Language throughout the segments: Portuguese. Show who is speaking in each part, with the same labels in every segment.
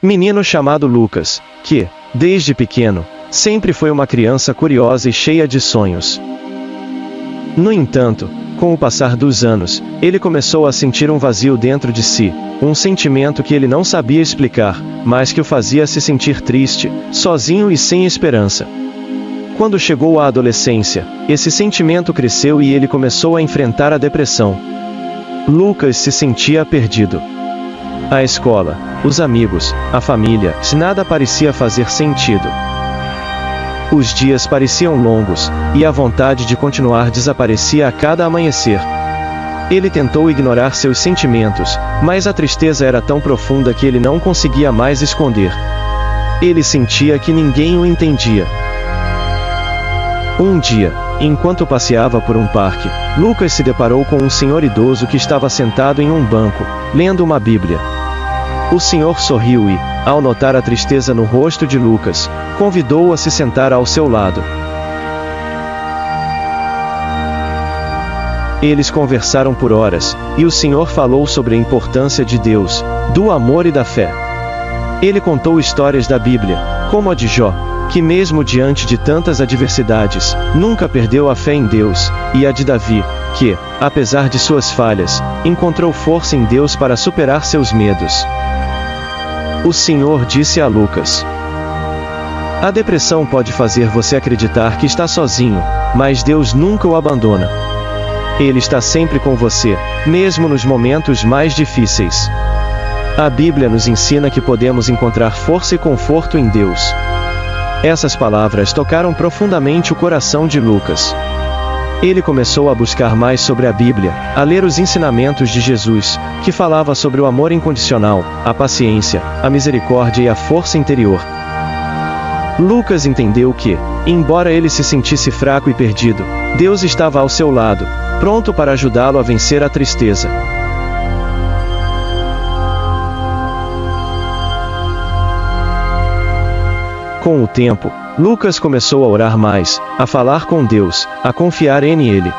Speaker 1: menino chamado Lucas, que, desde pequeno, sempre foi uma criança curiosa e cheia de sonhos. No entanto, com o passar dos anos, ele começou a sentir um vazio dentro de si, um sentimento que ele não sabia explicar, mas que o fazia se sentir triste, sozinho e sem esperança. Quando chegou à adolescência, esse sentimento cresceu e ele começou a enfrentar a depressão. Lucas se sentia perdido. A escola, os amigos, a família, nada parecia fazer sentido. Os dias pareciam longos, e a vontade de continuar desaparecia a cada amanhecer. Ele tentou ignorar seus sentimentos, mas a tristeza era tão profunda que ele não conseguia mais esconder. Ele sentia que ninguém o entendia. Um dia, enquanto passeava por um parque, Lucas se deparou com um senhor idoso que estava sentado em um banco, lendo uma Bíblia. O senhor sorriu e, ao notar a tristeza no rosto de Lucas, convidou-o a se sentar ao seu lado. Eles conversaram por horas, e o senhor falou sobre a importância de Deus, do amor e da fé. Ele contou histórias da Bíblia, como a de Jó, que mesmo diante de tantas adversidades, nunca perdeu a fé em Deus, e a de Davi, que, apesar de suas falhas, encontrou força em Deus para superar seus medos. O Senhor disse a Lucas: a depressão pode fazer você acreditar que está sozinho, mas Deus nunca o abandona. Ele está sempre com você, mesmo nos momentos mais difíceis. A Bíblia nos ensina que podemos encontrar força e conforto em Deus. Essas palavras tocaram profundamente o coração de Lucas. Ele começou a buscar mais sobre a Bíblia, a ler os ensinamentos de Jesus, que falava sobre o amor incondicional, a paciência, a misericórdia e a força interior. Lucas entendeu que, embora ele se sentisse fraco e perdido, Deus estava ao seu lado, pronto para ajudá-lo a vencer a tristeza. Com o tempo, Lucas começou a orar mais, a falar com Deus, a confiar em Ele.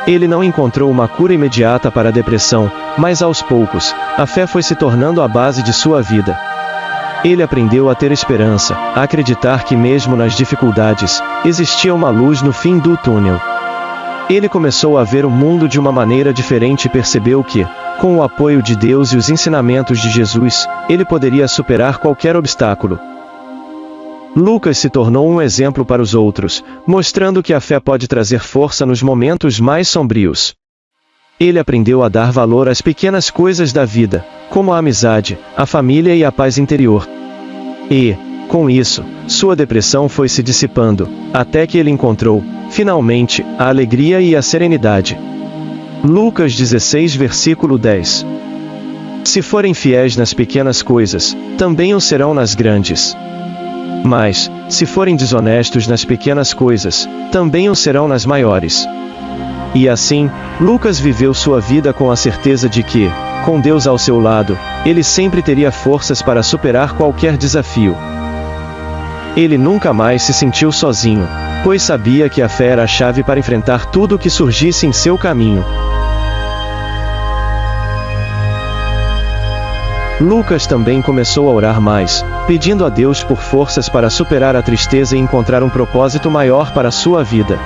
Speaker 1: Ele não encontrou uma cura imediata para a depressão, mas aos poucos, a fé foi se tornando a base de sua vida. Ele aprendeu a ter esperança, a acreditar que mesmo nas dificuldades, existia uma luz no fim do túnel. Ele começou a ver o mundo de uma maneira diferente e percebeu que, com o apoio de Deus e os ensinamentos de Jesus, ele poderia superar qualquer obstáculo. Lucas se tornou um exemplo para os outros, mostrando que a fé pode trazer força nos momentos mais sombrios. Ele aprendeu a dar valor às pequenas coisas da vida, como a amizade, a família e a paz interior. E, com isso, sua depressão foi se dissipando, até que ele encontrou, finalmente, a alegria e a serenidade. Lucas 16, versículo 10. Se forem fiéis nas pequenas coisas, também o serão nas grandes. Mas, se forem desonestos nas pequenas coisas, também o serão nas maiores. E assim, Lucas viveu sua vida com a certeza de que, com Deus ao seu lado, ele sempre teria forças para superar qualquer desafio. Ele nunca mais se sentiu sozinho, pois sabia que a fé era a chave para enfrentar tudo o que surgisse em seu caminho. Lucas também começou a orar mais, pedindo a Deus por forças para superar a tristeza e encontrar um propósito maior para sua vida.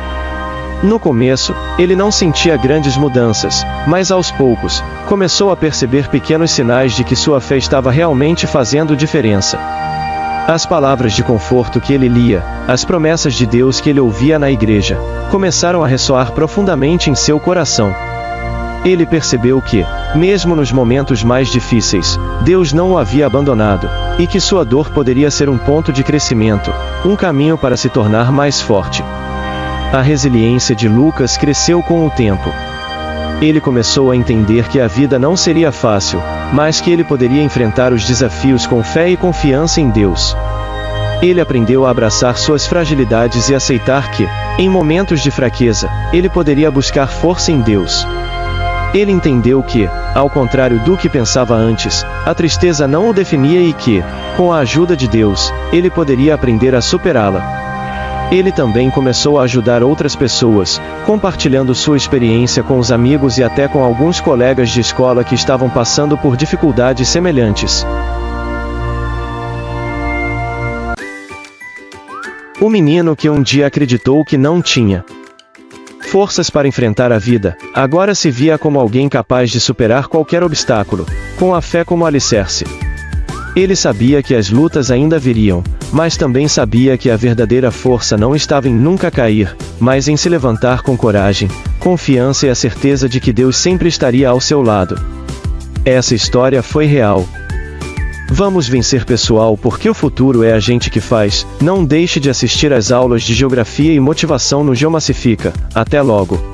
Speaker 1: No começo, ele não sentia grandes mudanças, mas aos poucos, começou a perceber pequenos sinais de que sua fé estava realmente fazendo diferença. As palavras de conforto que ele lia, as promessas de Deus que ele ouvia na igreja, começaram a ressoar profundamente em seu coração. Ele percebeu que, mesmo nos momentos mais difíceis, Deus não o havia abandonado, e que sua dor poderia ser um ponto de crescimento, um caminho para se tornar mais forte. A resiliência de Lucas cresceu com o tempo. Ele começou a entender que a vida não seria fácil, mas que ele poderia enfrentar os desafios com fé e confiança em Deus. Ele aprendeu a abraçar suas fragilidades e aceitar que, em momentos de fraqueza, ele poderia buscar força em Deus. Ele entendeu que, ao contrário do que pensava antes, a tristeza não o definia e que, com a ajuda de Deus, ele poderia aprender a superá-la. Ele também começou a ajudar outras pessoas, compartilhando sua experiência com os amigos e até com alguns colegas de escola que estavam passando por dificuldades semelhantes. O menino que um dia acreditou que não tinha forças para enfrentar a vida, agora se via como alguém capaz de superar qualquer obstáculo, com a fé como alicerce. Ele sabia que as lutas ainda viriam, mas também sabia que a verdadeira força não estava em nunca cair, mas em se levantar com coragem, confiança e a certeza de que Deus sempre estaria ao seu lado. Essa história foi real. Vamos vencer, pessoal, porque o futuro é a gente que faz. Não deixe de assistir às aulas de geografia e motivação no Geomassifica. Até logo!